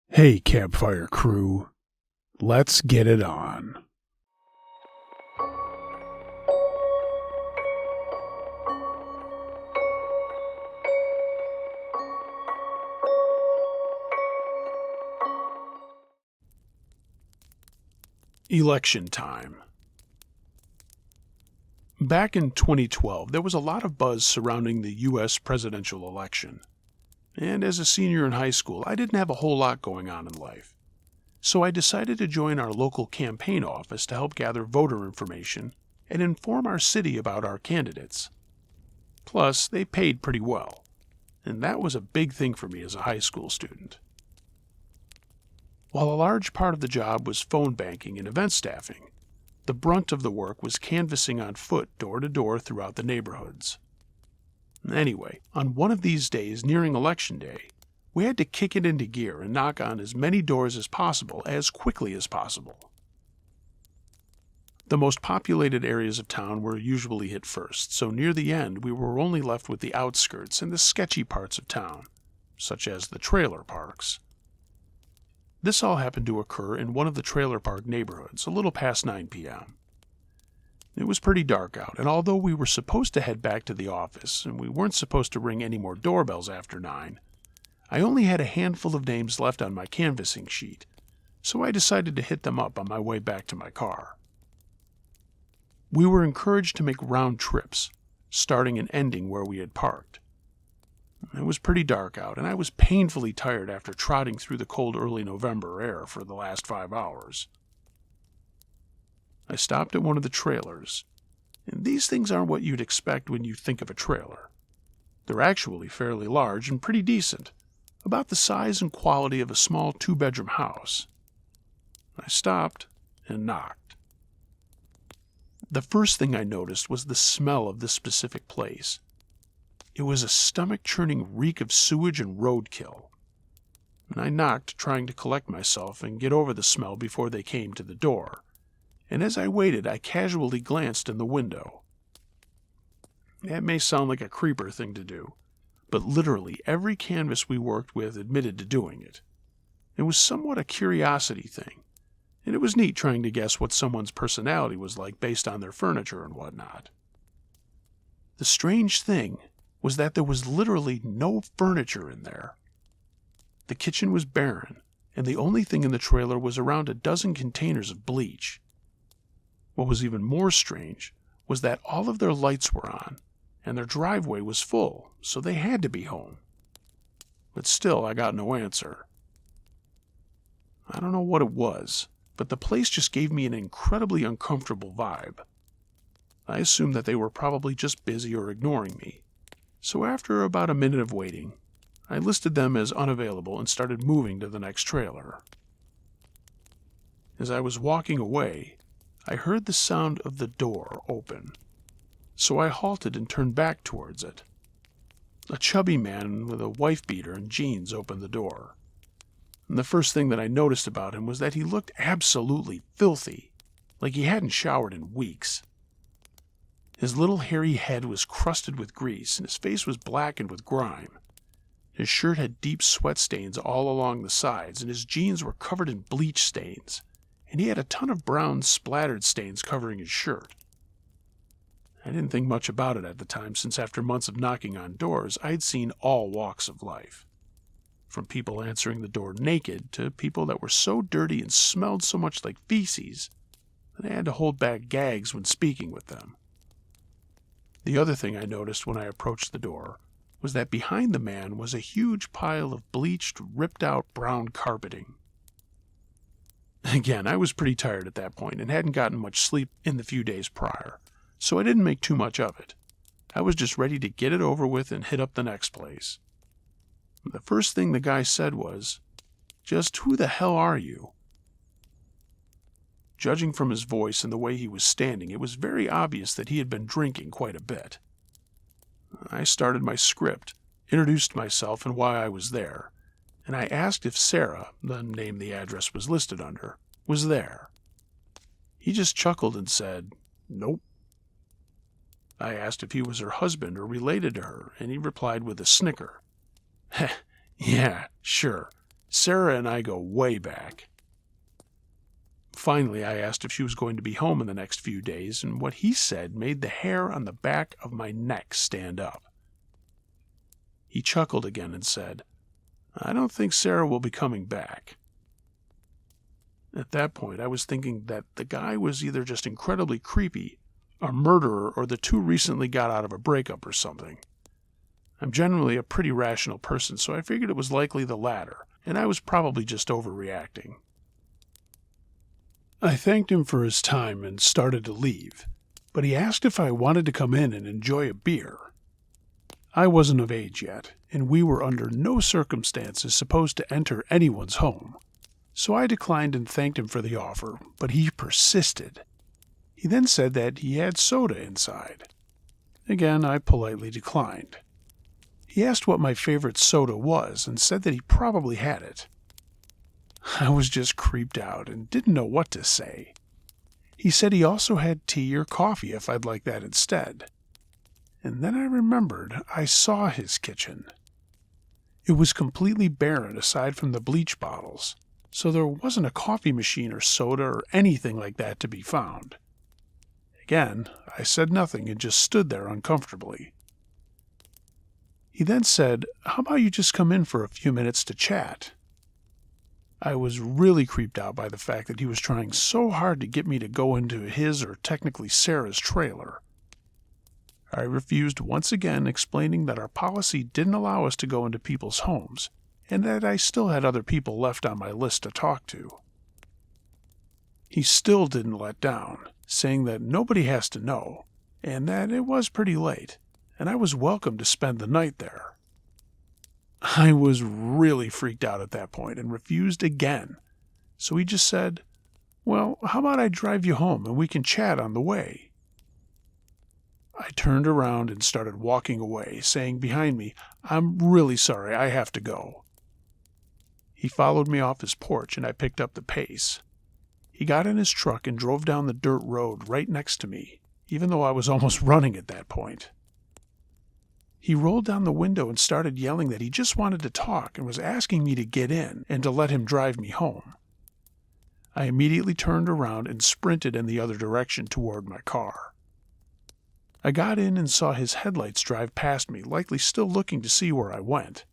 Hey, campfire crew, let's get it on. Election time. Back in 2012, there was a lot of buzz surrounding the U.S. presidential election. And as a senior in high school, I didn't have a whole lot going on in life. So I decided to join our local campaign office to help gather voter information and inform our city about our candidates. Plus, they paid pretty well, and that was a big thing for me as a high school student. While a large part of the job was phone banking and event staffing, the brunt of the work was canvassing on foot door to door throughout the neighborhoods. Anyway, on one of these days nearing Election Day, we had to kick it into gear and knock on as many doors as possible as quickly as possible. The most populated areas of town were usually hit first, so near the end we were only left with the outskirts and the sketchy parts of town, such as the trailer parks. This all happened to occur in one of the trailer park neighborhoods, a little past 9 p.m. It was pretty dark out, and although we were supposed to head back to the office, and we weren't supposed to ring any more doorbells after 9, I only had a handful of names left on my canvassing sheet, so I decided to hit them up on my way back to my car. We were encouraged to make round trips, starting and ending where we had parked. It was pretty dark out, and I was painfully tired after trotting through the cold early November air for the last 5 hours. I stopped at one of the trailers, and these things aren't what you'd expect when you think of a trailer. They're actually fairly large and pretty decent, about the size and quality of a small 2-bedroom house. I stopped and knocked. The first thing I noticed was the smell of this specific place. It was a stomach-churning reek of sewage and roadkill. And I knocked, trying to collect myself and get over the smell before they came to the door. And as I waited, I casually glanced in the window. That may sound like a creeper thing to do, but literally every canvas we worked with admitted to doing it. It was somewhat a curiosity thing, and it was neat trying to guess what someone's personality was like based on their furniture and whatnot. The strange thing was that there was literally no furniture in there. The kitchen was barren, and the only thing in the trailer was around a dozen containers of bleach. What was even more strange was that all of their lights were on, and their driveway was full, so they had to be home. But still, I got no answer. I don't know what it was, but the place just gave me an incredibly uncomfortable vibe. I assumed that they were probably just busy or ignoring me. So after about a minute of waiting, I listed them as unavailable and started moving to the next trailer. As I was walking away, I heard the sound of the door open, so I halted and turned back towards it. A chubby man with a wife-beater and jeans opened the door. And the first thing that I noticed about him was that he looked absolutely filthy, like he hadn't showered in weeks. His little hairy head was crusted with grease, and his face was blackened with grime. His shirt had deep sweat stains all along the sides, and his jeans were covered in bleach stains, and he had a ton of brown splattered stains covering his shirt. I didn't think much about it at the time, since after months of knocking on doors, I'd seen all walks of life. From people answering the door naked to people that were so dirty and smelled so much like feces that I had to hold back gags when speaking with them. The other thing I noticed when I approached the door was that behind the man was a huge pile of bleached, ripped-out brown carpeting. Again, I was pretty tired at that point and hadn't gotten much sleep in the few days prior, so I didn't make too much of it. I was just ready to get it over with and hit up the next place. The first thing the guy said was, "Just who the hell are you?" Judging from his voice and the way he was standing, it was very obvious that he had been drinking quite a bit. I started my script, introduced myself and why I was there, and I asked if Sarah, the name the address was listed under, was there. He just chuckled and said, "Nope." I asked if he was her husband or related to her, and he replied with a snicker. "Yeah, sure. Sarah and I go way back. Finally, I asked if she was going to be home in the next few days, and what he said made the hair on the back of my neck stand up. He chuckled again and said, "I don't think Sarah will be coming back." At that point, I was thinking that the guy was either just incredibly creepy, a murderer, or the two recently got out of a breakup or something. I'm generally a pretty rational person, so I figured it was likely the latter, and I was probably just overreacting. I thanked him for his time and started to leave, but he asked if I wanted to come in and enjoy a beer. I wasn't of age yet, and we were under no circumstances supposed to enter anyone's home, so I declined and thanked him for the offer, but he persisted. He then said that he had soda inside. Again, I politely declined. He asked what my favorite soda was and said that he probably had it. I was just creeped out and didn't know what to say. He said he also had tea or coffee if I'd like that instead. And then I remembered I saw his kitchen. It was completely barren aside from the bleach bottles, so there wasn't a coffee machine or soda or anything like that to be found. Again, I said nothing and just stood there uncomfortably. He then said, "How about you just come in for a few minutes to chat?" I was really creeped out by the fact that he was trying so hard to get me to go into his, or technically Sarah's, trailer. I refused once again, explaining that our policy didn't allow us to go into people's homes, and that I still had other people left on my list to talk to. He still didn't let down, saying that nobody has to know, and that it was pretty late, and I was welcome to spend the night there. I was really freaked out at that point and refused again, so he just said, "Well, how about I drive you home and we can chat on the way?" I turned around and started walking away, saying behind me, "I'm really sorry, I have to go." He followed me off his porch and I picked up the pace. He got in his truck and drove down the dirt road right next to me, even though I was almost running at that point. He rolled down the window and started yelling that he just wanted to talk and was asking me to get in and to let him drive me home. I immediately turned around and sprinted in the other direction toward my car. I got in and saw his headlights drive past me, likely still looking to see where I went.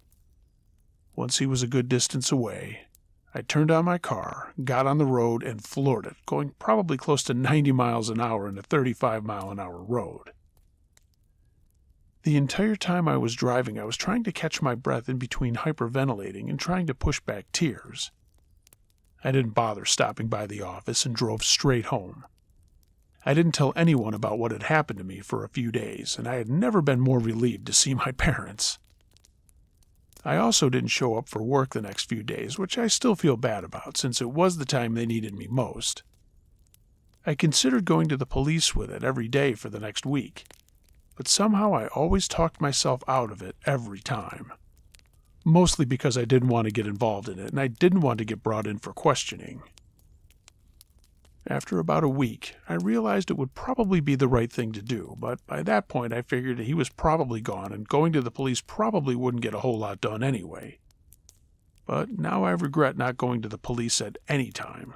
Once he was a good distance away, I turned on my car, got on the road, and floored it, going probably close to 90 miles an hour in a 35-mile-an-hour road. The entire time I was driving, I was trying to catch my breath in between hyperventilating and trying to push back tears. I didn't bother stopping by the office and drove straight home. I didn't tell anyone about what had happened to me for a few days, and I had never been more relieved to see my parents. I also didn't show up for work the next few days, which I still feel bad about since it was the time they needed me most. I considered going to the police with it every day for the next week, but somehow I always talked myself out of it every time. Mostly because I didn't want to get involved in it, and I didn't want to get brought in for questioning. After about a week, I realized it would probably be the right thing to do, but by that point I figured he was probably gone and going to the police probably wouldn't get a whole lot done anyway. But now I regret not going to the police at any time.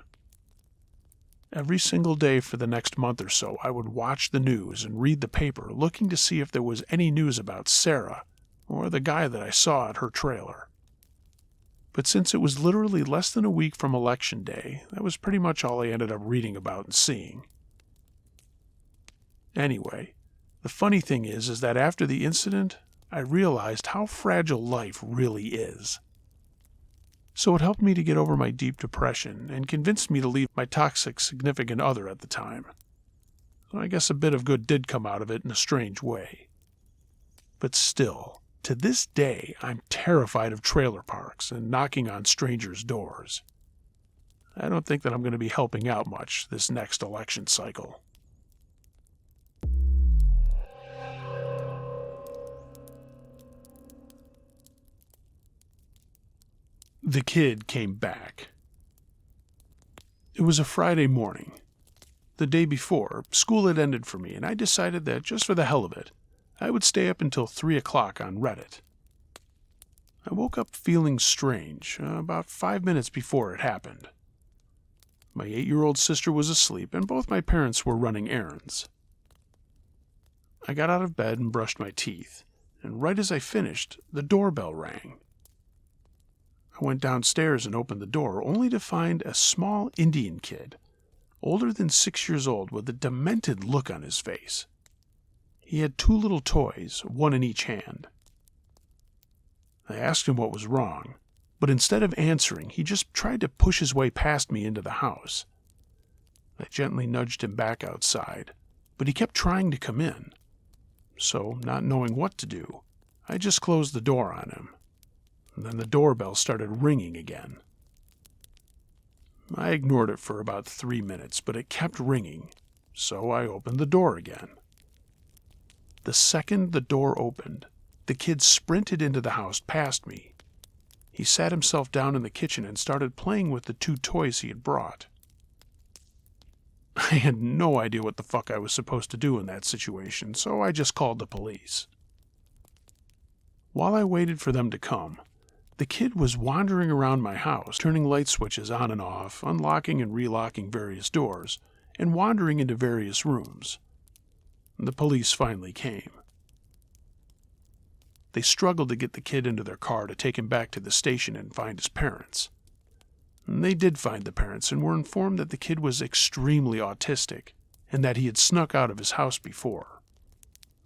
Every single day for the next month or so, I would watch the news and read the paper, looking to see if there was any news about Sarah or the guy that I saw at her trailer. But since it was literally less than a week from Election Day, that was pretty much all I ended up reading about and seeing. Anyway, the funny thing is that after the incident, I realized how fragile life really is. So it helped me to get over my deep depression and convinced me to leave my toxic significant other at the time. So I guess a bit of good did come out of it in a strange way. But still, to this day, I'm terrified of trailer parks and knocking on strangers' doors. I don't think that I'm going to be helping out much this next election cycle. The kid came back. It was a Friday morning. The day before, school had ended for me, and I decided that just for the hell of it, I would stay up until 3 o'clock on Reddit. I woke up feeling strange about 5 minutes before it happened. My 8-year-old sister was asleep, and both my parents were running errands. I got out of bed and brushed my teeth, and right as I finished, the doorbell rang. I went downstairs and opened the door, only to find a small Indian kid, older than 6 years old, with a demented look on his face. He had 2 little toys, one in each hand. I asked him what was wrong, but instead of answering, he just tried to push his way past me into the house. I gently nudged him back outside, but he kept trying to come in. So, not knowing what to do, I just closed the door on him. And then the doorbell started ringing again. I ignored it for about 3 minutes, but it kept ringing, so I opened the door again. The second the door opened, the kid sprinted into the house past me. He sat himself down in the kitchen and started playing with the 2 toys he had brought. I had no idea what the fuck I was supposed to do in that situation, so I just called the police. While I waited for them to come, the kid was wandering around my house, turning light switches on and off, unlocking and relocking various doors, and wandering into various rooms. The police finally came. They struggled to get the kid into their car to take him back to the station and find his parents. And they did find the parents and were informed that the kid was extremely autistic and that he had snuck out of his house before.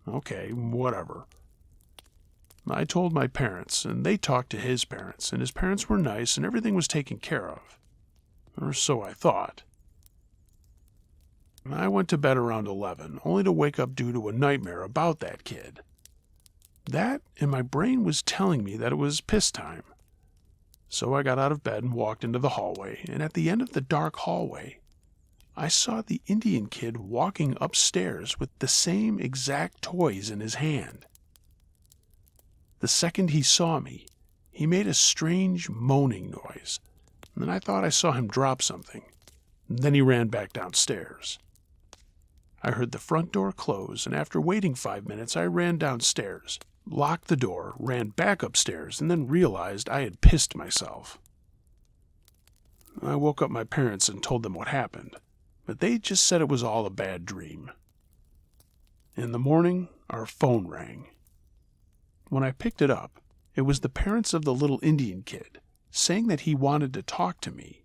Okay, whatever. I told my parents, and they talked to his parents, and his parents were nice and everything was taken care of. Or so I thought. I went to bed around 11, only to wake up due to a nightmare about that kid. That, and my brain was telling me that it was piss time. So I got out of bed and walked into the hallway, and at the end of the dark hallway, I saw the Indian kid walking upstairs with the same exact toys in his hand. The second he saw me, he made a strange moaning noise, and then I thought I saw him drop something. Then he ran back downstairs. I heard the front door close, and after waiting 5 minutes, I ran downstairs, locked the door, ran back upstairs, and then realized I had pissed myself. I woke up my parents and told them what happened, but they just said it was all a bad dream. In the morning, our phone rang. When I picked it up, it was the parents of the little Indian kid, saying that he wanted to talk to me.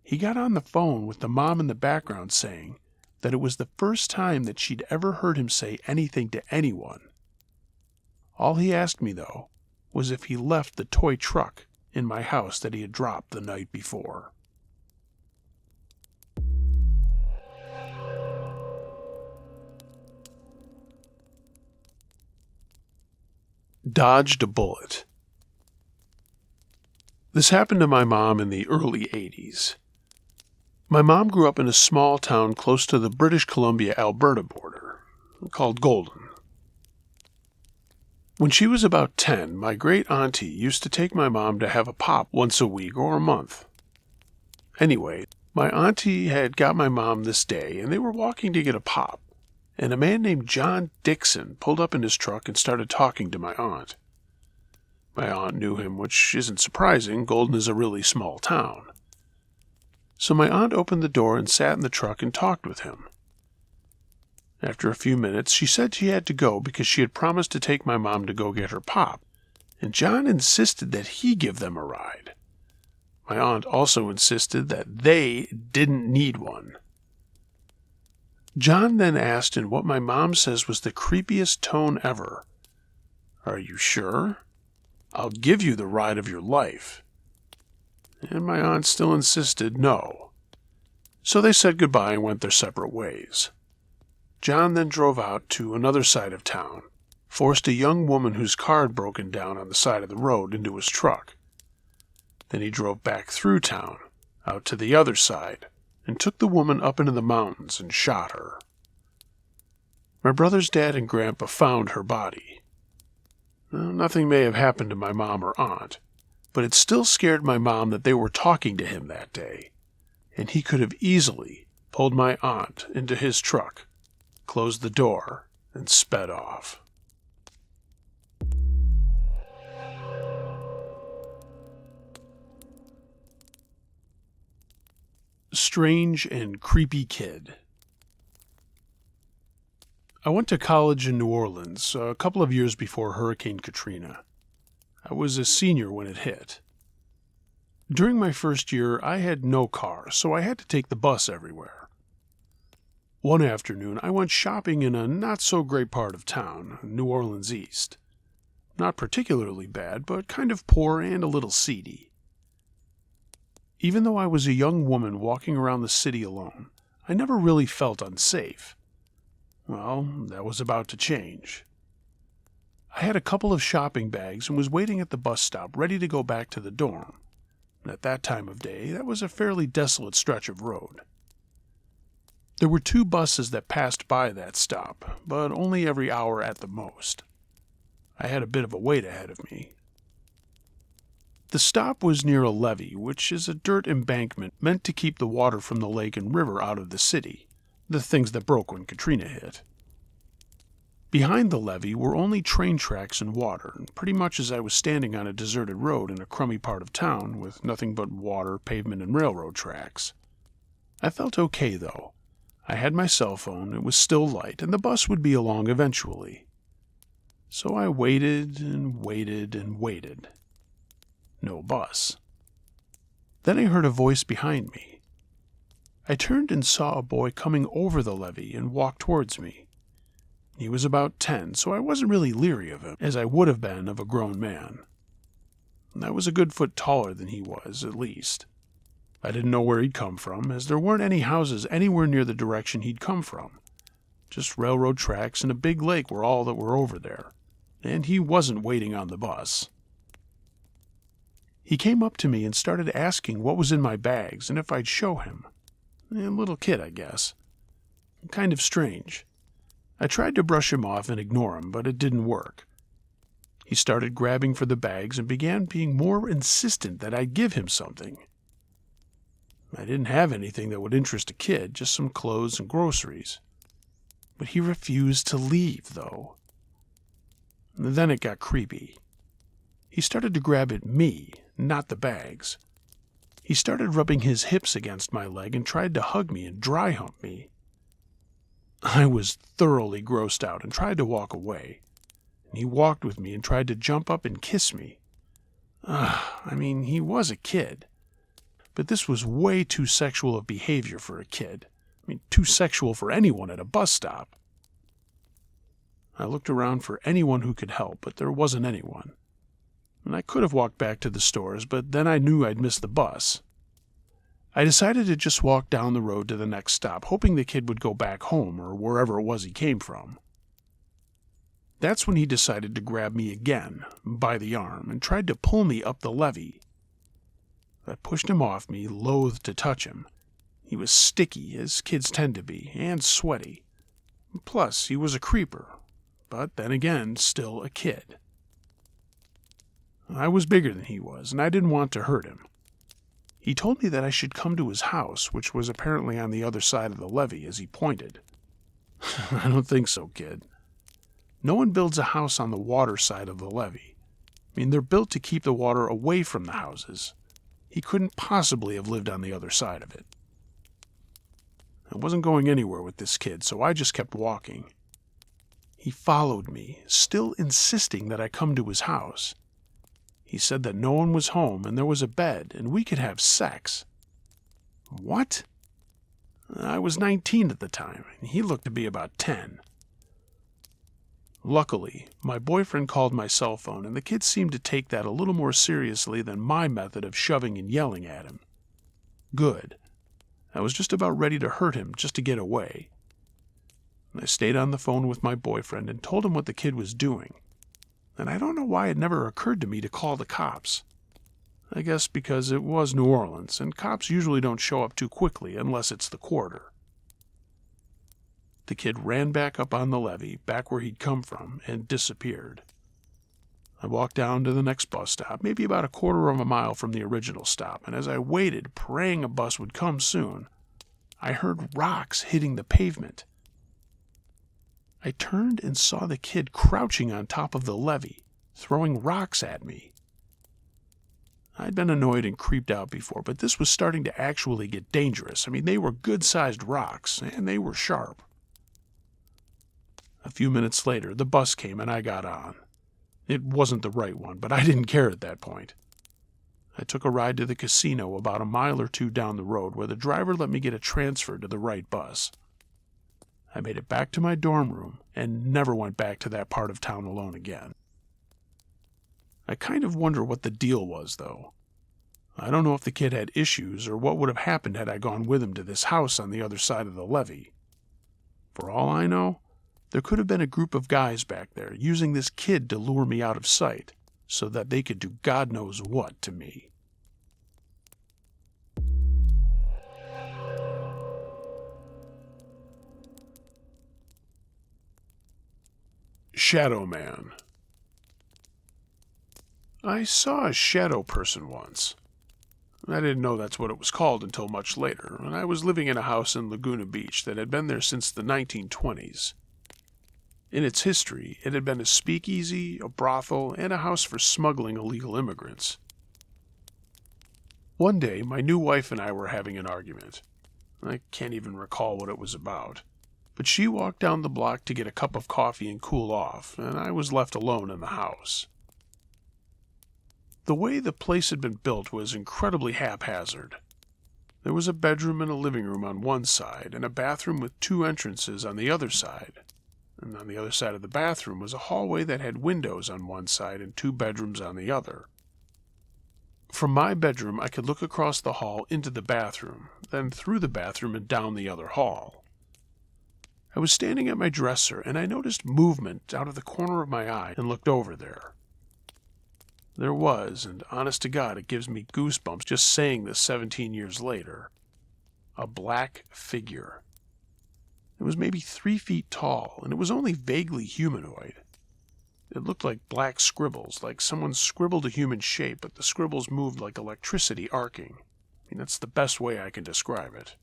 He got on the phone with the mom in the background saying that it was the first time that she'd ever heard him say anything to anyone. All he asked me, though, was if he left the toy truck in my house that he had dropped the night before. Dodged a bullet. This happened to my mom in the early 80s. My mom grew up in a small town close to the British Columbia-Alberta border, called Golden. When she was about 10, my great-auntie used to take my mom to have a pop once a week or a month. Anyway, my auntie had got my mom this day, and they were walking to get a pop, and a man named John Dixon pulled up in his truck and started talking to my aunt. My aunt knew him, which isn't surprising. Golden is a really small town. So my aunt opened the door and sat in the truck and talked with him. After a few minutes, she said she had to go because she had promised to take my mom to go get her pop, and John insisted that he give them a ride. My aunt also insisted that they didn't need one. John then asked in what my mom says was the creepiest tone ever, "Are you sure? I'll give you the ride of your life." And my aunt still insisted no. So they said goodbye and went their separate ways. John then drove out to another side of town, forced a young woman whose car had broken down on the side of the road into his truck. Then he drove back through town, out to the other side, and took the woman up into the mountains and shot her. My brother's dad and grandpa found her body. Nothing may have happened to my mom or aunt, but it still scared my mom that they were talking to him that day, and he could have easily pulled my aunt into his truck, closed the door, and sped off. Strange and creepy kid. I went to college in New Orleans a couple of years before Hurricane Katrina. I was a senior when it hit. During my first year, I had no car, so I had to take the bus everywhere. One afternoon, I went shopping in a not-so-great part of town, New Orleans East. Not particularly bad, but kind of poor and a little seedy. Even though I was a young woman walking around the city alone, I never really felt unsafe. Well, that was about to change. I had a couple of shopping bags and was waiting at the bus stop ready to go back to the dorm. At that time of day, that was a fairly desolate stretch of road. There were 2 buses that passed by that stop, but only every hour at the most. I had a bit of a wait ahead of me. The stop was near a levee, which is a dirt embankment meant to keep the water from the lake and river out of the city, the things that broke when Katrina hit. Behind the levee were only train tracks and water, pretty much as I was standing on a deserted road in a crummy part of town with nothing but water, pavement, and railroad tracks. I felt okay, though. I had my cell phone, it was still light, and the bus would be along eventually. So I waited and waited and waited. No bus. Then I heard a voice behind me. I turned and saw a boy coming over the levee and walked towards me. He was about 10, so I wasn't really leery of him, as I would have been of a grown man. I was a good foot taller than he was, at least. I didn't know where he'd come from, as there weren't any houses anywhere near the direction he'd come from. Just railroad tracks and a big lake were all that were over there, and he wasn't waiting on the bus. He came up to me and started asking what was in my bags and if I'd show him. A little kid, I guess. Kind of strange. I tried to brush him off and ignore him, but it didn't work. He started grabbing for the bags and began being more insistent that I'd give him something. I didn't have anything that would interest a kid, just some clothes and groceries. But he refused to leave, though. Then it got creepy. He started to grab at me, not the bags. He started rubbing his hips against my leg and tried to hug me and dry hump me. I was thoroughly grossed out and tried to walk away. And he walked with me and tried to jump up and kiss me. He was a kid. But this was way too sexual of behavior for a kid. Too sexual for anyone at a bus stop. I looked around for anyone who could help, but there wasn't anyone. And I could have walked back to the stores, but then I knew I'd miss the bus. I decided to just walk down the road to the next stop, hoping the kid would go back home or wherever it was he came from. That's when he decided to grab me again, by the arm, and tried to pull me up the levee. I pushed him off me, loath to touch him. He was sticky, as kids tend to be, and sweaty. Plus, he was a creeper, but then again, still a kid. I was bigger than he was, and I didn't want to hurt him. He told me that I should come to his house, which was apparently on the other side of the levee, as he pointed. I don't think so, kid. No one builds a house on the water side of the levee. They're built to keep the water away from the houses. He couldn't possibly have lived on the other side of it. I wasn't going anywhere with this kid, so I just kept walking. He followed me, still insisting that I come to his house. He said that no one was home and there was a bed and we could have sex. What? I was 19 at the time, and he looked to be about 10. Luckily, my boyfriend called my cell phone, and the kid seemed to take that a little more seriously than my method of shoving and yelling at him. Good. I was just about ready to hurt him just to get away. I stayed on the phone with my boyfriend and told him what the kid was doing. And I don't know why it never occurred to me to call the cops. I guess because it was New Orleans, and cops usually don't show up too quickly unless it's the quarter. The kid ran back up on the levee, back where he'd come from, and disappeared. I walked down to the next bus stop, maybe about a quarter of a mile from the original stop, and as I waited, praying a bus would come soon, I heard rocks hitting the pavement. I turned and saw the kid crouching on top of the levee, throwing rocks at me. I'd been annoyed and creeped out before, but this was starting to actually get dangerous. I mean, they were good-sized rocks, and they were sharp. A few minutes later, the bus came and I got on. It wasn't the right one, but I didn't care at that point. I took a ride to the casino about a mile or two down the road where the driver let me get a transfer to the right bus. I made it back to my dorm room and never went back to that part of town alone again. I kind of wonder what the deal was, though. I don't know if the kid had issues or what would have happened had I gone with him to this house on the other side of the levee. For all I know, there could have been a group of guys back there using this kid to lure me out of sight so that they could do God knows what to me. Shadowman. I saw a shadow person once. I didn't know that's what it was called until much later, and I was living in a house in Laguna Beach that had been there since the 1920s. In its history, it had been a speakeasy, a brothel, and a house for smuggling illegal immigrants. One day, my new wife and I were having an argument. I can't even recall what it was about, but she walked down the block to get a cup of coffee and cool off, and I was left alone in the house. The way the place had been built was incredibly haphazard. There was a bedroom and a living room on one side, and a bathroom with two entrances on the other side. And on the other side of the bathroom was a hallway that had windows on one side and two bedrooms on the other. From my bedroom, I could look across the hall into the bathroom, then through the bathroom and down the other hall. I was standing at my dresser, and I noticed movement out of the corner of my eye and looked over there. There was, and honest to God, it gives me goosebumps just saying this 17 years later, a black figure. It was maybe 3 feet tall, and it was only vaguely humanoid. It looked like black scribbles, like someone scribbled a human shape, but the scribbles moved like electricity arcing. That's the best way I can describe it.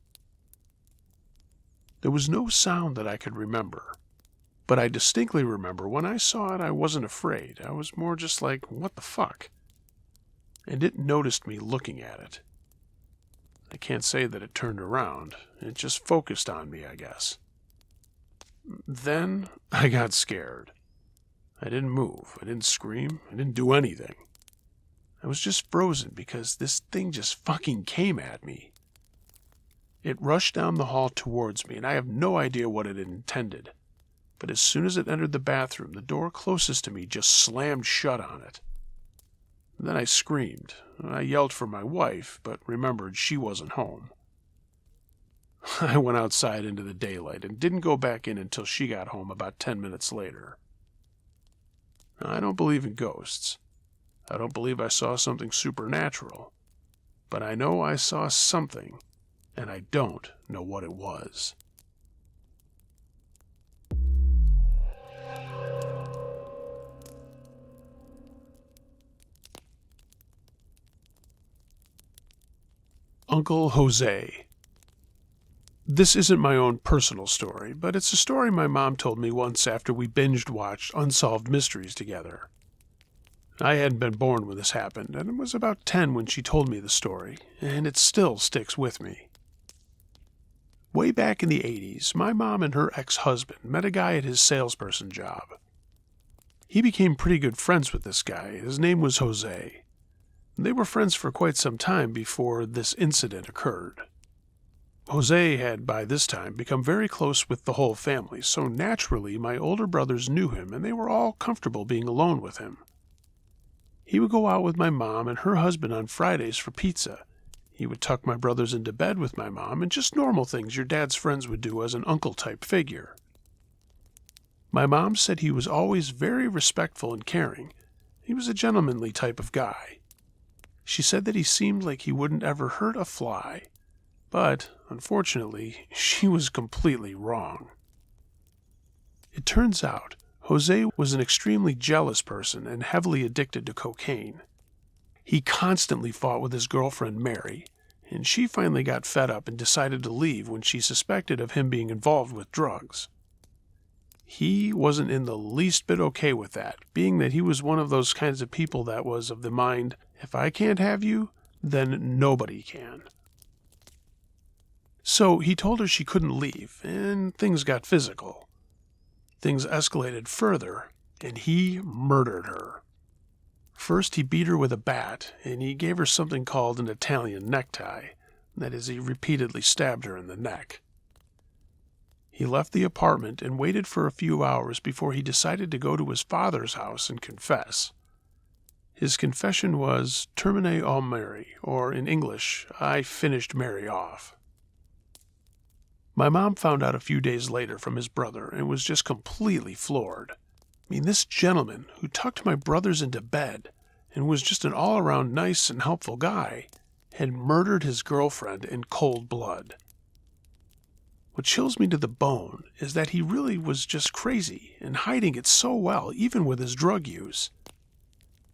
There was no sound that I could remember, but I distinctly remember when I saw it I wasn't afraid. I was more just like, what the fuck? And it noticed me looking at it. I can't say that it turned around. It just focused on me, I guess. Then I got scared. I didn't move. I didn't scream. I didn't do anything. I was just frozen because this thing just fucking came at me. It rushed down the hall towards me, and I have no idea what it had intended. But as soon as it entered the bathroom, the door closest to me just slammed shut on it. Then I screamed. I yelled for my wife, but remembered she wasn't home. I went outside into the daylight and didn't go back in until she got home about 10 minutes later. I don't believe in ghosts. I don't believe I saw something supernatural. But I know I saw something, and I don't know what it was. Uncle Jose. This isn't my own personal story, but it's a story my mom told me once after we binged-watched Unsolved Mysteries together. I hadn't been born when this happened, and I was about 10 when she told me the story, and it still sticks with me. Way back in the 80s, my mom and her ex-husband met a guy at his salesperson job. He became pretty good friends with this guy. His name was Jose. They were friends for quite some time before this incident occurred. Jose had, by this time, become very close with the whole family, so naturally my older brothers knew him, and they were all comfortable being alone with him. He would go out with my mom and her husband on Fridays for pizza. He would tuck my brothers into bed with my mom, and just normal things your dad's friends would do as an uncle-type figure. My mom said he was always very respectful and caring. He was a gentlemanly type of guy. She said that he seemed like he wouldn't ever hurt a fly. But, unfortunately, she was completely wrong. It turns out, Jose was an extremely jealous person and heavily addicted to cocaine. He constantly fought with his girlfriend Mary, and she finally got fed up and decided to leave when she suspected of him being involved with drugs. He wasn't in the least bit okay with that, being that he was one of those kinds of people that was of the mind, if I can't have you, then nobody can. So he told her she couldn't leave, and things got physical. Things escalated further, and he murdered her. First, he beat her with a bat, and he gave her something called an Italian necktie. That is, he repeatedly stabbed her in the neck. He left the apartment and waited for a few hours before he decided to go to his father's house and confess. His confession was termine au Mary, or in English, I finished Mary off. My mom found out a few days later from his brother and was just completely floored. I mean, this gentleman who tucked my brothers into bed and was just an all-around nice and helpful guy had murdered his girlfriend in cold blood. What chills me to the bone is that he really was just crazy and hiding it so well, even with his drug use.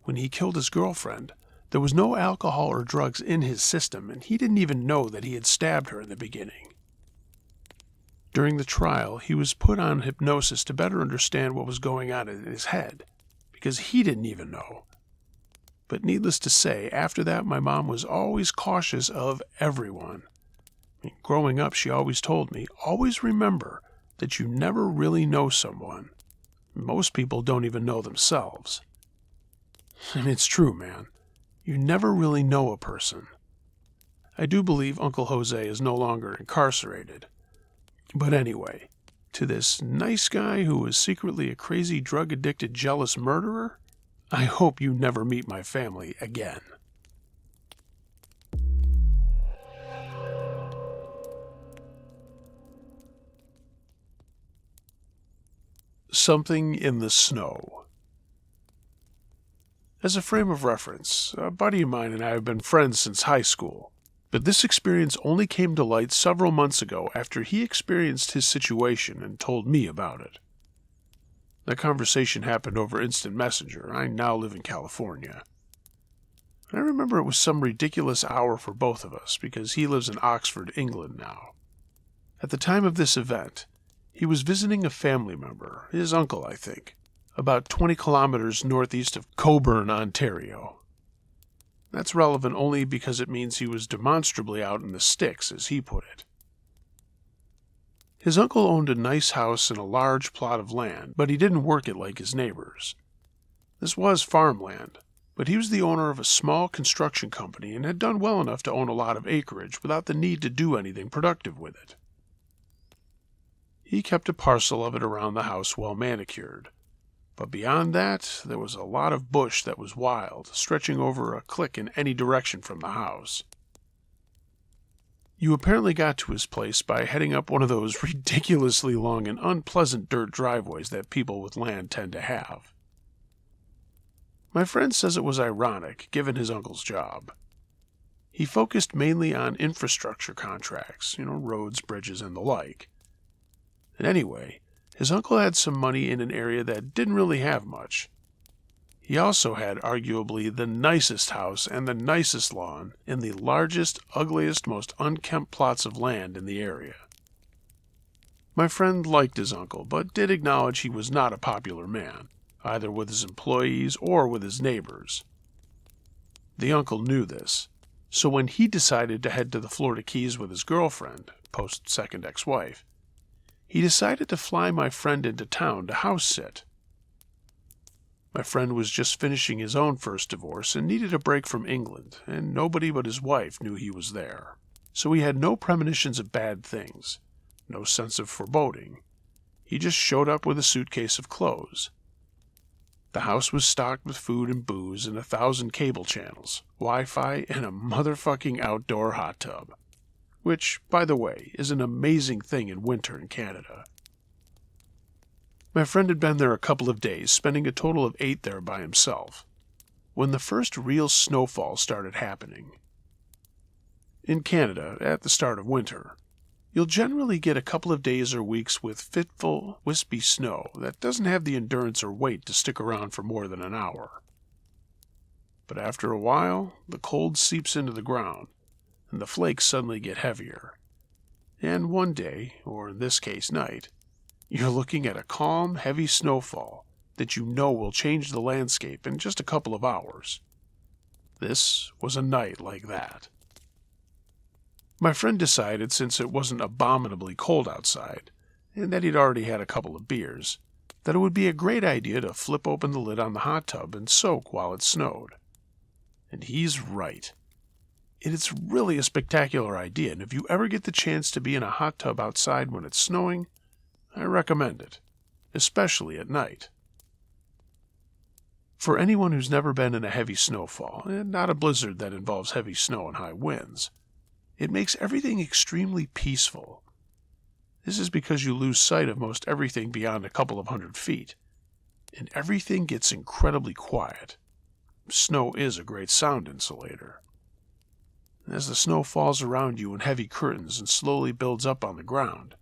When he killed his girlfriend, there was no alcohol or drugs in his system, and he didn't even know that he had stabbed her in the beginning. During the trial, he was put on hypnosis to better understand what was going on in his head, because he didn't even know. But needless to say, after that, my mom was always cautious of everyone. Growing up, she always told me, always remember that you never really know someone. Most people don't even know themselves. And it's true, man. You never really know a person. I do believe Uncle Jose is no longer incarcerated. But anyway, to this nice guy who is secretly a crazy drug-addicted jealous murderer, I hope you never meet my family again. Something in the snow. As a frame of reference, a buddy of mine and I have been friends since high school, but this experience only came to light several months ago after he experienced his situation and told me about it. That conversation happened over instant messenger. I now live in California. I remember it was some ridiculous hour for both of us because he lives in Oxford, England now. At the time of this event, he was visiting a family member, his uncle, I think, about 20 kilometers northeast of Coburn, Ontario. That's relevant only because it means he was demonstrably out in the sticks, as he put it. His uncle owned a nice house and a large plot of land, but he didn't work it like his neighbors. This was farmland, but he was the owner of a small construction company and had done well enough to own a lot of acreage without the need to do anything productive with it. He kept a parcel of it around the house well manicured, but beyond that there was a lot of bush that was wild, stretching over a cliff in any direction from the house. You apparently got to his place by heading up one of those ridiculously long and unpleasant dirt driveways that people with land tend to have. My friend says it was ironic, given his uncle's job. He focused mainly on infrastructure contracts, roads, bridges, and the like. And anyway, his uncle had some money in an area that didn't really have much. He also had arguably the nicest house and the nicest lawn in the largest, ugliest, most unkempt plots of land in the area. My friend liked his uncle, but did acknowledge he was not a popular man, either with his employees or with his neighbors. The uncle knew this, so when he decided to head to the Florida Keys with his girlfriend, post-second ex-wife, he decided to fly my friend into town to house sit. My friend was just finishing his own first divorce and needed a break from England, and nobody but his wife knew he was there. So he had no premonitions of bad things, no sense of foreboding. He just showed up with a suitcase of clothes. The house was stocked with food and booze and 1,000 cable channels, Wi-Fi, and a motherfucking outdoor hot tub. Which, by the way, is an amazing thing in winter in Canada. My friend had been there a couple of days, spending a total of 8 there by himself, when the first real snowfall started happening. In Canada, at the start of winter, you'll generally get a couple of days or weeks with fitful, wispy snow that doesn't have the endurance or weight to stick around for more than an hour. But after a while, the cold seeps into the ground, and the flakes suddenly get heavier. And one day, or in this case night, You're looking at a calm, heavy snowfall that you know will change the landscape in just a couple of hours. This was a night like that. My friend decided, since it wasn't abominably cold outside, and that he'd already had a couple of beers, that it would be a great idea to flip open the lid on the hot tub and soak while it snowed. And he's right. It's really a spectacular idea, and if you ever get the chance to be in a hot tub outside when it's snowing, I recommend it, especially at night. For anyone who's never been in a heavy snowfall, and not a blizzard that involves heavy snow and high winds, it makes everything extremely peaceful. This is because you lose sight of most everything beyond a couple of 100 feet, and everything gets incredibly quiet. Snow is a great sound insulator. As the snow falls around you in heavy curtains and slowly builds up on the ground,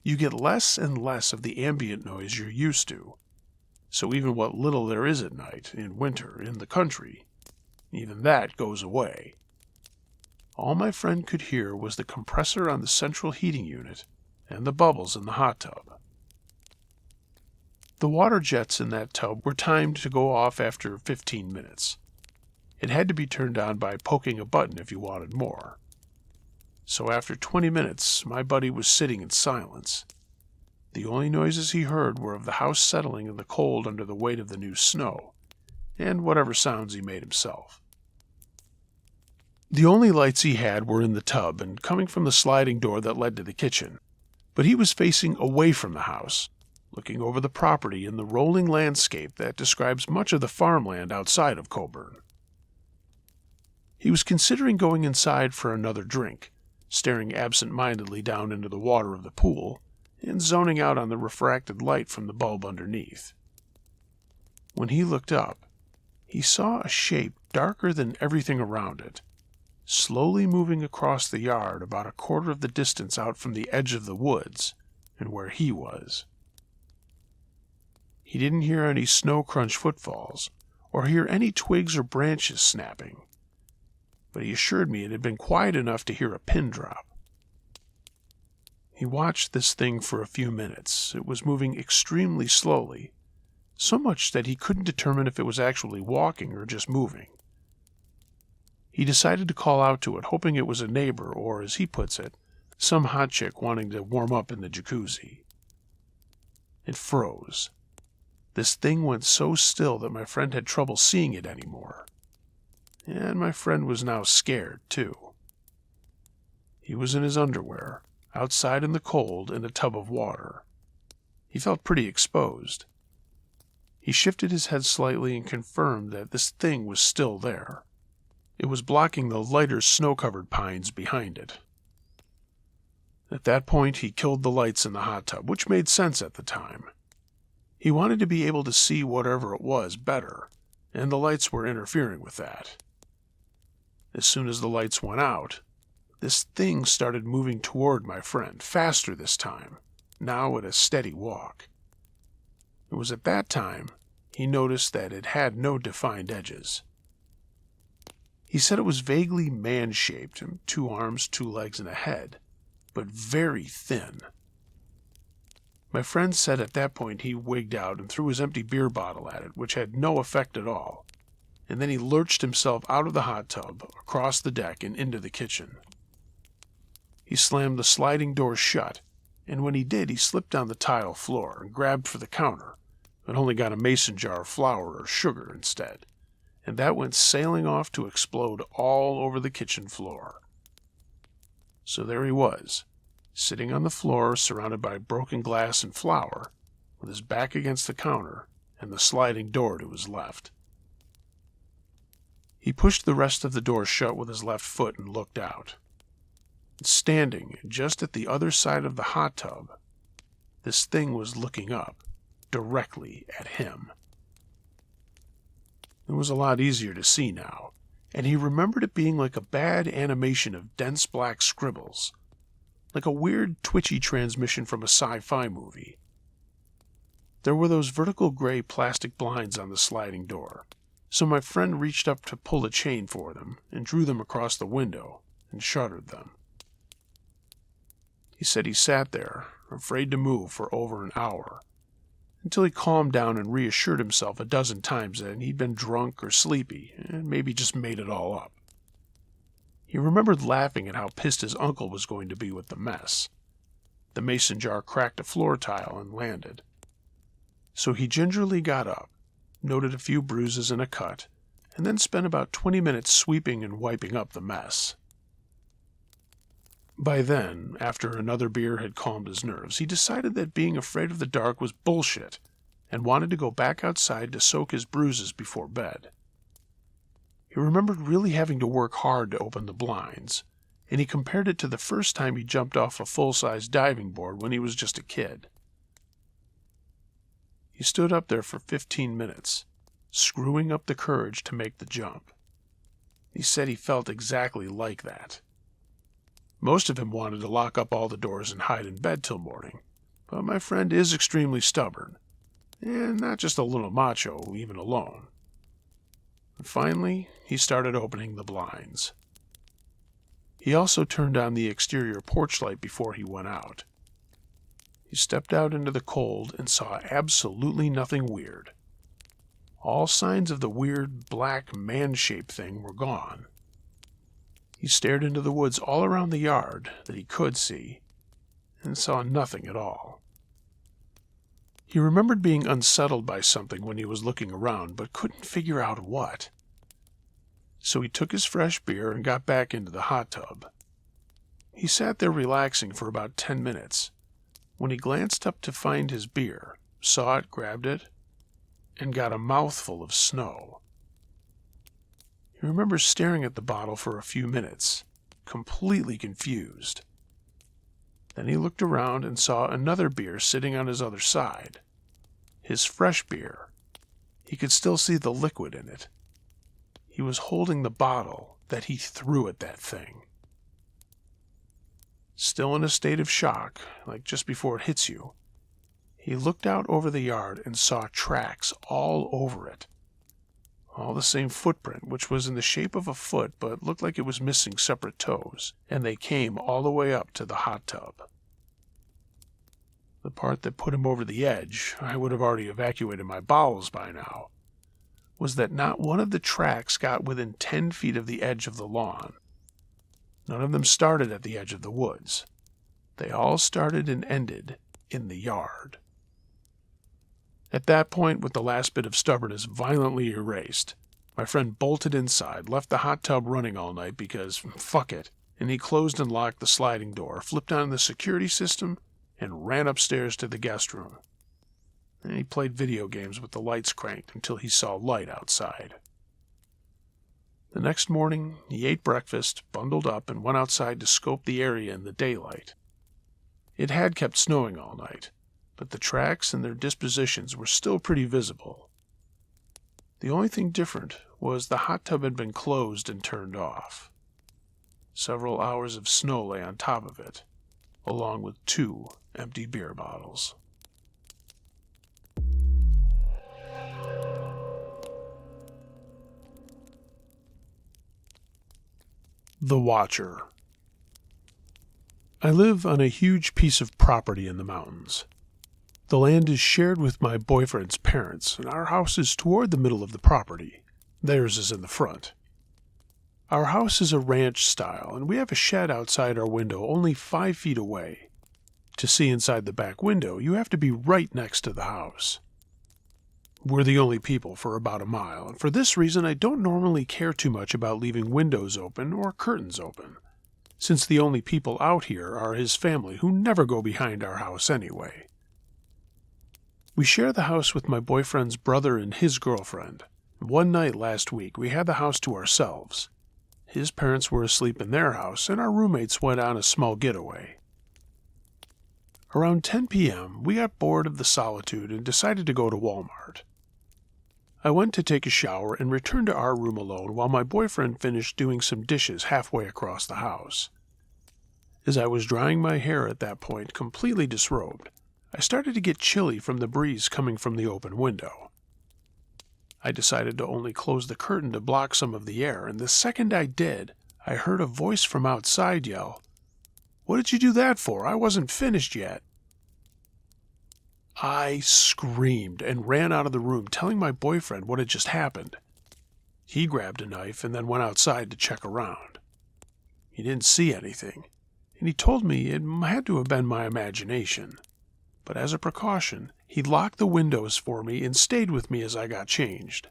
you get less and less of the ambient noise you're used to. So even what little there is at night, in winter, in the country, even that goes away. All my friend could hear was the compressor on the central heating unit and the bubbles in the hot tub. The water jets in that tub were timed to go off after 15 minutes. It had to be turned on by poking a button if you wanted more. So after 20 minutes, my buddy was sitting in silence. The only noises he heard were of the house settling in the cold under the weight of the new snow, and whatever sounds he made himself. The only lights he had were in the tub and coming from the sliding door that led to the kitchen, but he was facing away from the house, looking over the property in the rolling landscape that describes much of the farmland outside of Coburn. He was considering going inside for another drink, staring absent-mindedly down into the water of the pool, and zoning out on the refracted light from the bulb underneath. When he looked up, he saw a shape darker than everything around it, slowly moving across the yard about a quarter of the distance out from the edge of the woods and where he was. He didn't hear any snow-crunch footfalls or hear any twigs or branches snapping, but he assured me it had been quiet enough to hear a pin drop. He watched this thing for a few minutes. It was moving extremely slowly, so much that he couldn't determine if it was actually walking or just moving. He decided to call out to it, hoping it was a neighbor or, as he puts it, some hot chick wanting to warm up in the jacuzzi. It froze. This thing went so still that my friend had trouble seeing it anymore. And my friend was now scared, too. He was in his underwear, outside in the cold in a tub of water. He felt pretty exposed. He shifted his head slightly and confirmed that this thing was still there. It was blocking the lighter snow-covered pines behind it. At that point, he killed the lights in the hot tub, which made sense at the time. He wanted to be able to see whatever it was better, and the lights were interfering with that. As soon as the lights went out, this thing started moving toward my friend, faster this time, now at a steady walk. It was at that time he noticed that it had no defined edges. He said it was vaguely man-shaped, 2 arms, 2 legs, and a head, but very thin. My friend said at that point he wigged out and threw his empty beer bottle at it, which had no effect at all, and then he lurched himself out of the hot tub, across the deck, and into the kitchen. He slammed the sliding door shut, and when he did, he slipped on the tile floor and grabbed for the counter, but only got a mason jar of flour or sugar instead, and that went sailing off to explode all over the kitchen floor. So there he was, sitting on the floor surrounded by broken glass and flour, with his back against the counter and the sliding door to his left. He pushed the rest of the door shut with his left foot and looked out. Standing just at the other side of the hot tub, this thing was looking up, directly at him. It was a lot easier to see now, and he remembered it being like a bad animation of dense black scribbles, like a weird twitchy transmission from a sci-fi movie. There were those vertical gray plastic blinds on the sliding door, so my friend reached up to pull a chain for them and drew them across the window and shuttered them. He said he sat there, afraid to move for over an hour, until he calmed down and reassured himself a dozen times that he'd been drunk or sleepy, and maybe just made it all up. He remembered laughing at how pissed his uncle was going to be with the mess. The mason jar cracked a floor tile and landed. So he gingerly got up, noted a few bruises and a cut, and then spent about 20 minutes sweeping and wiping up the mess. By then, after another beer had calmed his nerves, he decided that being afraid of the dark was bullshit and wanted to go back outside to soak his bruises before bed. He remembered really having to work hard to open the blinds, and he compared it to the first time he jumped off a full-size diving board when he was just a kid. He stood up there for 15 minutes, screwing up the courage to make the jump. He said he felt exactly like that. Most of him wanted to lock up all the doors and hide in bed till morning, but my friend is extremely stubborn, and not just a little macho, even alone. Finally, he started opening the blinds. He also turned on the exterior porch light before he went out. He stepped out into the cold and saw absolutely nothing weird. All signs of the weird, black, man-shaped thing were gone. He stared into the woods all around the yard that he could see, and saw nothing at all. He remembered being unsettled by something when he was looking around, but couldn't figure out what. So he took his fresh beer and got back into the hot tub. He sat there relaxing for about 10 minutes, when he glanced up to find his beer, saw it, grabbed it, and got a mouthful of snow. He remembers staring at the bottle for a few minutes, completely confused. Then he looked around and saw another beer sitting on his other side. His fresh beer. He could still see the liquid in it. He was holding the bottle that he threw at that thing. Still in a state of shock, like just before it hits you, he looked out over the yard and saw tracks all over it. All the same footprint, which was in the shape of a foot but looked like it was missing separate toes, and they came all the way up to the hot tub. The part that put him over the edge, I would have already evacuated my bowels by now, was that not one of the tracks got within 10 feet of the edge of the lawn. None of them started at the edge of the woods. They all started and ended in the yard. At that point, with the last bit of stubbornness violently erased, my friend bolted inside, left the hot tub running all night because, fuck it, and he closed and locked the sliding door, flipped on the security system, and ran upstairs to the guest room. And he played video games with the lights cranked until he saw light outside. The next morning, he ate breakfast, bundled up, and went outside to scope the area in the daylight. It had kept snowing all night, but the tracks and their dispositions were still pretty visible. The only thing different was the hot tub had been closed and turned off. Several hours of snow lay on top of it, along with 2 empty beer bottles. The Watcher. I live on a huge piece of property in the mountains. The land is shared with my boyfriend's parents, and our house is toward the middle of the property. Theirs is in the front. Our house is a ranch style, and we have a shed outside our window only 5 feet away. To see inside the back window, you have to be right next to the house. We're the only people for about a mile, and for this reason I don't normally care too much about leaving windows open or curtains open, since the only people out here are his family, who never go behind our house anyway. We share the house with my boyfriend's brother and his girlfriend. One night last week we had the house to ourselves. His parents were asleep in their house, and our roommates went on a small getaway. Around 10 p.m., we got bored of the solitude and decided to go to Walmart. I went to take a shower and returned to our room alone while my boyfriend finished doing some dishes halfway across the house. As I was drying my hair at that point, completely disrobed, I started to get chilly from the breeze coming from the open window. I decided to only close the curtain to block some of the air, and the second I did, I heard a voice from outside yell, "What did you do that for? I wasn't finished yet." I screamed and ran out of the room, telling my boyfriend what had just happened. He grabbed a knife and then went outside to check around. He didn't see anything, and he told me it had to have been my imagination. But as a precaution, he locked the windows for me and stayed with me as I got changed.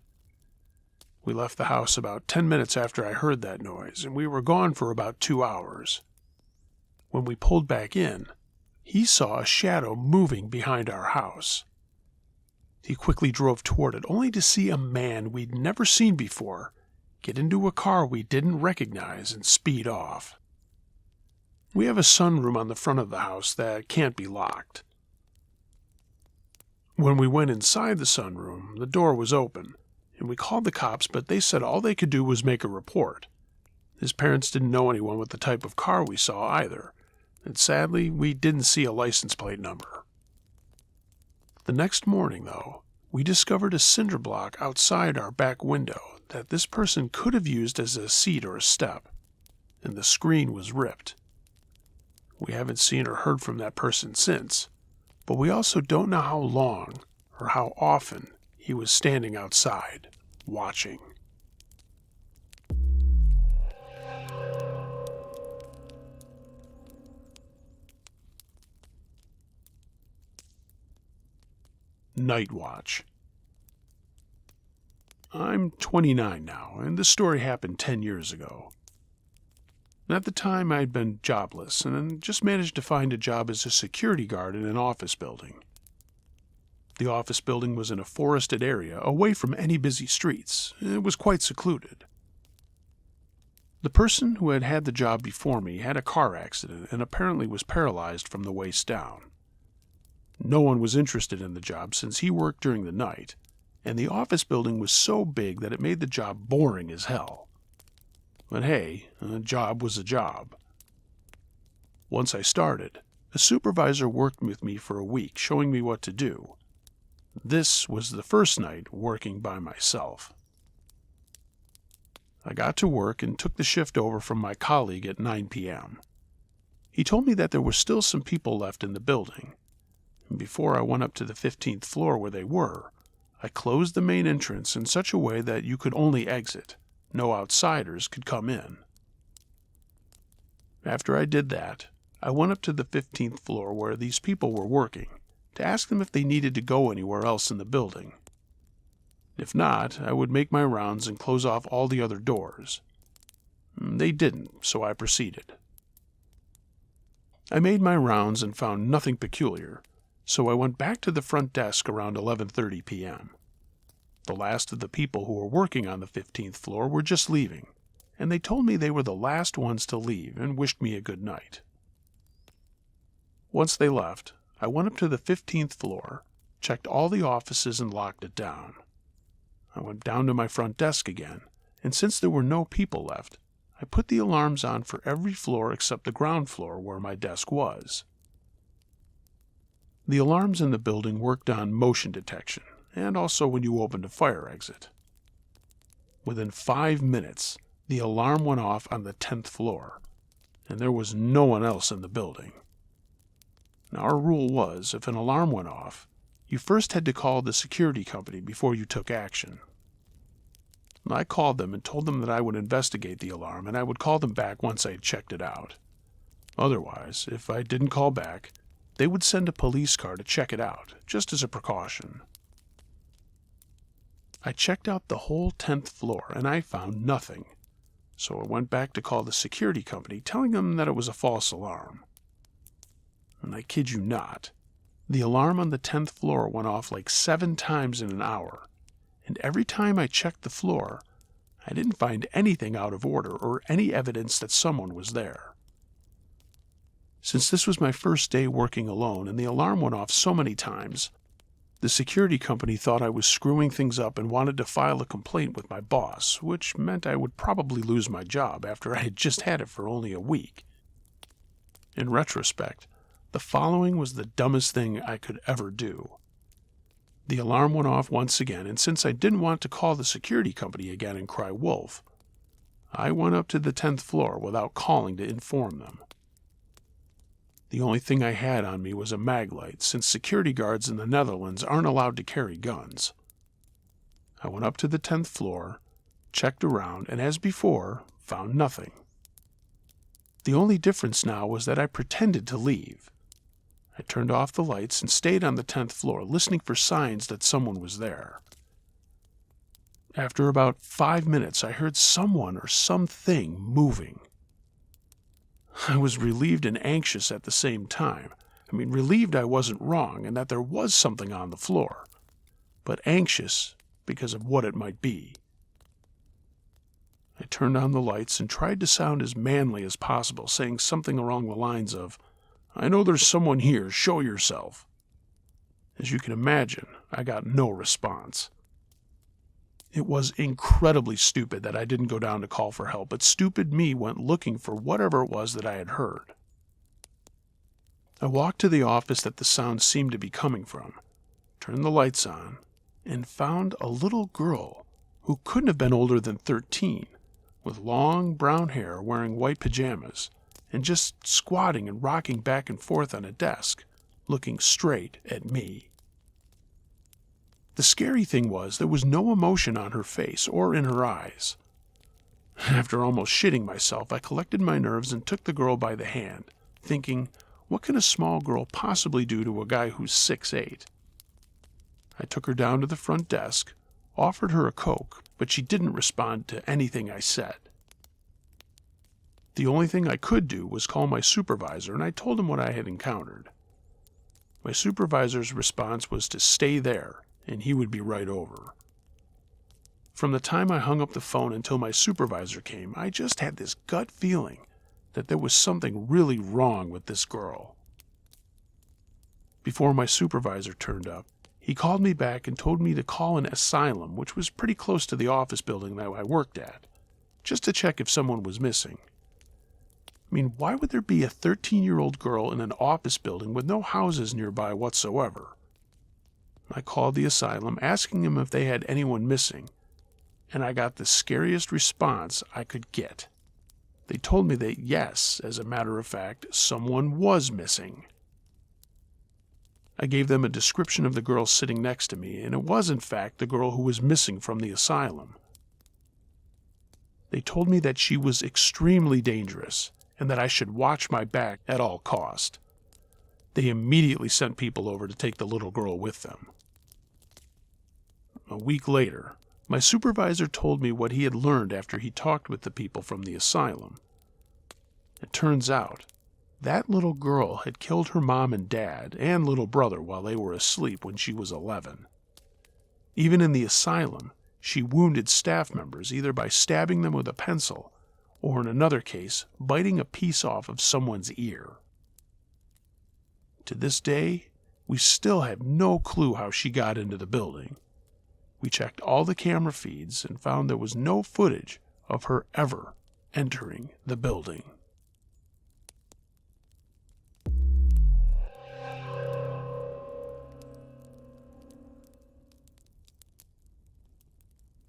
We left the house about 10 minutes after I heard that noise, and we were gone for about 2 hours. When we pulled back in, he saw a shadow moving behind our house. He quickly drove toward it, only to see a man we'd never seen before get into a car we didn't recognize and speed off. We have a sunroom on the front of the house that can't be locked. When we went inside the sunroom, the door was open, and we called the cops, but they said all they could do was make a report. His parents didn't know anyone with the type of car we saw either, and sadly, we didn't see a license plate number. The next morning, though, we discovered a cinder block outside our back window that this person could have used as a seat or a step, and the screen was ripped. We haven't seen or heard from that person since, but we also don't know how long or how often he was standing outside, watching. Night Watch. I'm 29 now, and this story happened 10 years ago. At the time, I'd been jobless and just managed to find a job as a security guard in an office building. The office building was in a forested area, away from any busy streets. It was quite secluded. The person who had had the job before me had a car accident and apparently was paralyzed from the waist down. No one was interested in the job since he worked during the night, and the office building was so big that it made the job boring as hell. But hey, a job was a job. Once I started, a supervisor worked with me for a week, showing me what to do. This was the first night working by myself. I got to work and took the shift over from my colleague at 9 p.m. He told me that there were still some people left in the building. And before I went up to the 15th floor where they were, I closed the main entrance in such a way that you could only exit. No outsiders could come in. After I did that, I went up to the 15th floor where these people were working to ask them if they needed to go anywhere else in the building. If not, I would make my rounds and close off all the other doors. They didn't, so I proceeded. I made my rounds and found nothing peculiar, so I went back to the front desk around 11:30 p.m. The last of the people who were working on the 15th floor were just leaving, and they told me they were the last ones to leave and wished me a good night. Once they left, I went up to the 15th floor, checked all the offices and locked it down. I went down to my front desk again, and since there were no people left, I put the alarms on for every floor except the ground floor where my desk was. The alarms in the building worked on motion detection, and also when you opened a fire exit. Within 5 minutes, the alarm went off on the 10th floor, and there was no one else in the building. Now, our rule was, if an alarm went off, you first had to call the security company before you took action. I called them and told them that I would investigate the alarm and I would call them back once I had checked it out. Otherwise, if I didn't call back, they would send a police car to check it out, just as a precaution. I checked out the whole 10th floor and I found nothing, so I went back to call the security company, telling them that it was a false alarm. And I kid you not, the alarm on the 10th floor went off like 7 times in an hour, and every time I checked the floor, I didn't find anything out of order or any evidence that someone was there. Since this was my first day working alone and the alarm went off so many times, the security company thought I was screwing things up and wanted to file a complaint with my boss, which meant I would probably lose my job after I had just had it for only a week. In retrospect, the following was the dumbest thing I could ever do. The alarm went off once again, and since I didn't want to call the security company again and cry wolf, I went up to the 10th floor without calling to inform them. The only thing I had on me was a mag light, since security guards in the Netherlands aren't allowed to carry guns. I went up to the 10th floor, checked around, and as before, found nothing. The only difference now was that I pretended to leave. I turned off the lights and stayed on the 10th floor, listening for signs that someone was there. After about 5 minutes, I heard someone or something moving. I was relieved and anxious at the same time. Relieved I wasn't wrong and that there was something on the floor, but anxious because of what it might be. I turned on the lights and tried to sound as manly as possible, saying something along the lines of, "I know there's someone here, show yourself." As you can imagine, I got no response. It was incredibly stupid that I didn't go down to call for help, but stupid me went looking for whatever it was that I had heard. I walked to the office that the sound seemed to be coming from, turned the lights on, and found a little girl who couldn't have been older than 13, with long brown hair, wearing white pajamas, and just squatting and rocking back and forth on a desk, looking straight at me. The scary thing was there was no emotion on her face or in her eyes. After almost shitting myself, I collected my nerves and took the girl by the hand, thinking, what can a small girl possibly do to a guy who's 6'8"? I took her down to the front desk, offered her a Coke, but she didn't respond to anything I said. The only thing I could do was call my supervisor, and I told him what I had encountered. My supervisor's response was to stay there, and he would be right over. From the time I hung up the phone until my supervisor came, I just had this gut feeling that there was something really wrong with this girl. Before my supervisor turned up, he called me back and told me to call an asylum, which was pretty close to the office building that I worked at, just to check if someone was missing. Why would there be a 13-year-old girl in an office building with no houses nearby whatsoever? I called the asylum, asking them if they had anyone missing, and I got the scariest response I could get. They told me that yes, as a matter of fact, someone was missing. I gave them a description of the girl sitting next to me, and it was in fact the girl who was missing from the asylum. They told me that she was extremely dangerous, and that I should watch my back at all cost. They immediately sent people over to take the little girl with them. A week later, my supervisor told me what he had learned after he talked with the people from the asylum. It turns out, that little girl had killed her mom and dad and little brother while they were asleep when she was 11. Even in the asylum, she wounded staff members either by stabbing them with a pencil or, in another case, biting a piece off of someone's ear. To this day, we still have no clue how she got into the building. We checked all the camera feeds and found there was no footage of her ever entering the building.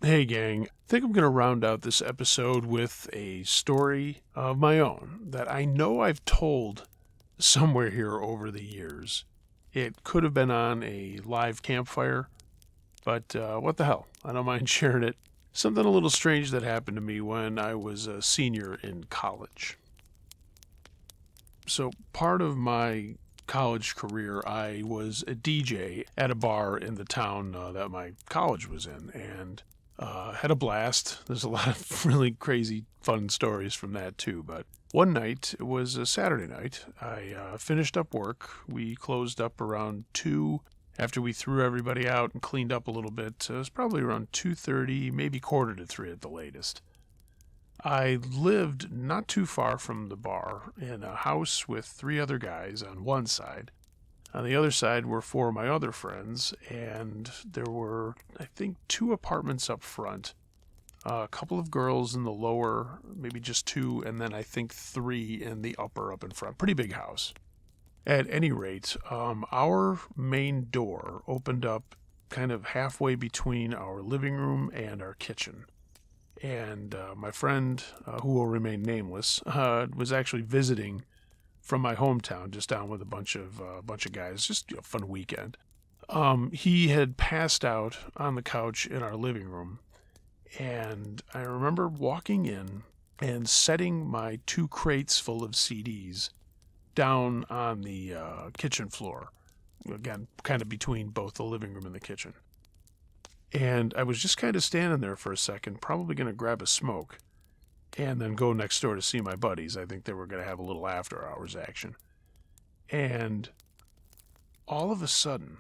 Hey gang, I think I'm going to round out this episode with a story of my own that I know I've told somewhere here over the years. It could have been on a live campfire, but what the hell, I don't mind sharing it. Something a little strange that happened to me when I was a senior in college. So part of my college career, I was a DJ at a bar in the town that my college was in, and had a blast. There's a lot of really crazy fun stories from that too, but one night, it was a Saturday night, I finished up work. We closed up around 2 after we threw everybody out and cleaned up a little bit. It was probably around 2:30, maybe 2:45 at the latest. I lived not too far from the bar in a house with 3 other guys on one side. On the other side were 4 of my other friends, and there were, I think, 2 apartments up front, a couple of girls in the lower, maybe just 2, and then I think 3 in the upper up in front. Pretty big house. At any rate, our main door opened up kind of halfway between our living room and our kitchen. And my friend, who will remain nameless, was actually visiting from my hometown, just down with a bunch of guys, just fun weekend. He had passed out on the couch in our living room, and I remember walking in and setting my 2 crates full of CDs down on the kitchen floor, again, kind of between both the living room and the kitchen. And I was just kind of standing there for a second, probably going to grab a smoke and then go next door to see my buddies. I think they were going to have a little after hours action. And all of a sudden,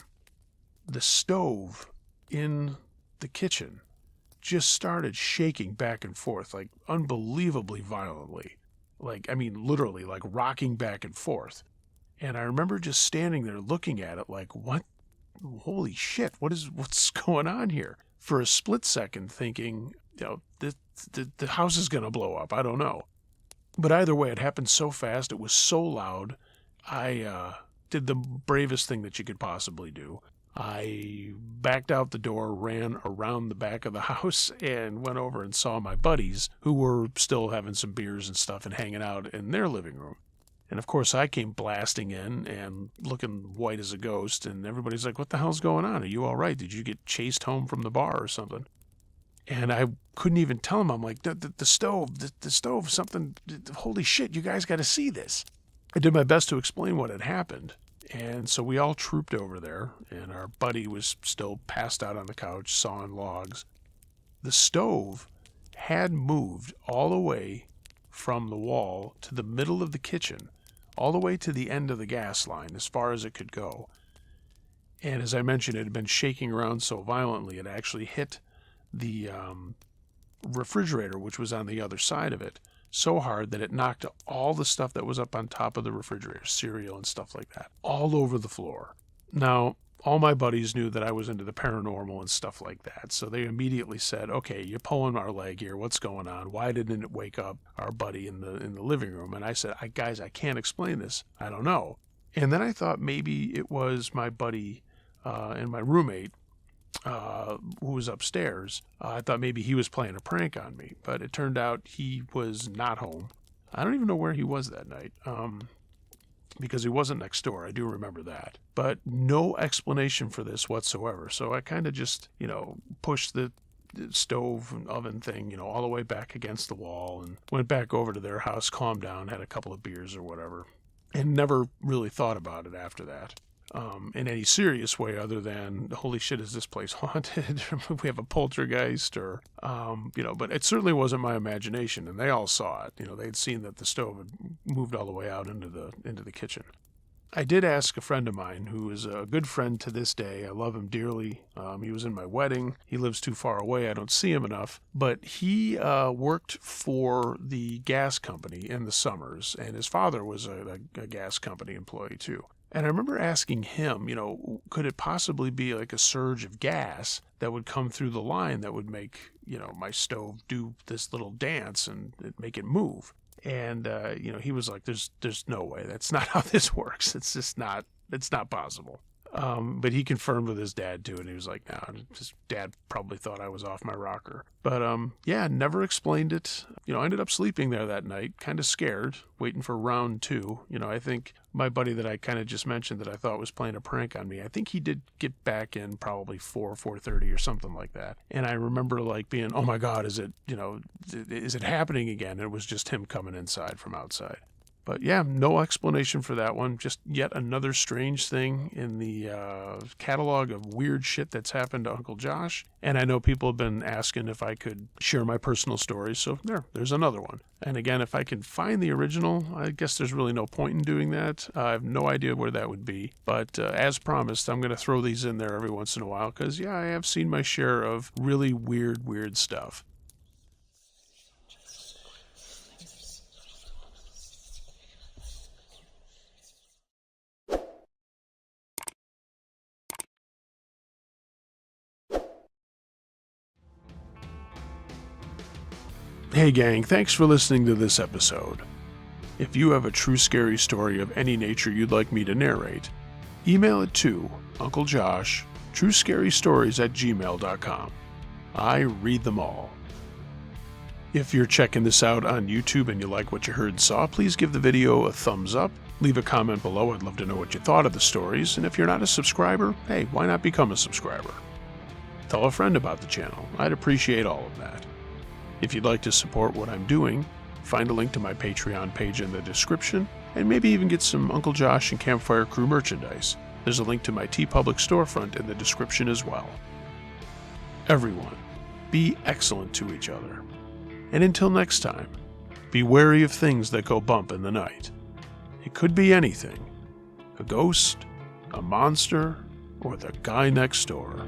the stove in the kitchen just started shaking back and forth, like unbelievably violently. Like, I mean, literally, like rocking back and forth. And I remember just standing there looking at it like, what? Holy shit, what's going on here? For a split second thinking, the house is going to blow up. I don't know. But either way, it happened so fast. It was so loud. I did the bravest thing that you could possibly do. I backed out the door, ran around the back of the house, and went over and saw my buddies, who were still having some beers and stuff and hanging out in their living room. And of course, I came blasting in and looking white as a ghost, and everybody's like, what the hell's going on? Are you all right? Did you get chased home from the bar or something? And I couldn't even tell them. I'm like, the stove, something, holy shit, you guys got to see this. I did my best to explain what had happened. And so we all trooped over there, and our buddy was still passed out on the couch, sawing logs. The stove had moved all the way from the wall to the middle of the kitchen, all the way to the end of the gas line, as far as it could go. And as I mentioned, it had been shaking around so violently, it actually hit the refrigerator, which was on the other side of it, so hard that it knocked all the stuff that was up on top of the refrigerator, cereal and stuff like that, all over the floor. Now, all my buddies knew that I was into the paranormal and stuff like that, so they immediately said, okay, you're pulling our leg here, what's going on? Why didn't it wake up our buddy in the living room? And I said, guys, I can't explain this. I don't know. And then I thought maybe it was my buddy and my roommate who was upstairs. I thought maybe he was playing a prank on me, but it turned out he was not home. I don't even know where he was that night, because he wasn't next door. I do remember that. But no explanation for this whatsoever. So I kind of just, pushed the stove and oven thing, all the way back against the wall and went back over to their house, calmed down, had a couple of beers or whatever, and never really thought about it after that. In any serious way other than, holy shit, is this place haunted? We have a poltergeist but it certainly wasn't my imagination, and they all saw it. They'd seen that the stove had moved all the way out into the kitchen. I did ask a friend of mine who is a good friend to this day. I love him dearly. He was in my wedding. He lives too far away. I don't see him enough. But he worked for the gas company in the summers, and his father was a gas company employee too. And I remember asking him, could it possibly be like a surge of gas that would come through the line that would make, my stove do this little dance and make it move? And, he was like, there's no way. That's not how this works. It's just not, it's not possible. But he confirmed with his dad too, and he was like, no, his dad probably thought I was off my rocker. But never explained it. I ended up sleeping there that night, kind of scared, waiting for round 2. I think my buddy that I kind of just mentioned that I thought was playing a prank on me, I think he did get back in probably 4:30 or something like that. And I remember like being, oh my God, is it happening again? And it was just him coming inside from outside. But yeah, no explanation for that one. Just yet another strange thing in the catalog of weird shit that's happened to Uncle Josh. And I know people have been asking if I could share my personal stories, so there's another one. And again, if I can find the original, I guess there's really no point in doing that. I have no idea where that would be. But as promised, I'm going to throw these in there every once in a while because, yeah, I have seen my share of really weird stuff. Hey gang, thanks for listening to this episode. If you have a true scary story of any nature you'd like me to narrate, email it to Uncle Josh, truescarystories@gmail.com. I read them all. If you're checking this out on YouTube and you like what you heard and saw, please give the video a thumbs up. Leave a comment below. I'd love to know what you thought of the stories. And if you're not a subscriber, hey, why not become a subscriber? Tell a friend about the channel. I'd appreciate all of that. If you'd like to support what I'm doing, find a link to my Patreon page in the description, and maybe even get some Uncle Josh and Campfire Crew merchandise. There's a link to my TeePublic storefront in the description as well. Everyone, be excellent to each other. And until next time, be wary of things that go bump in the night. It could be anything. A ghost, a monster, or the guy next door.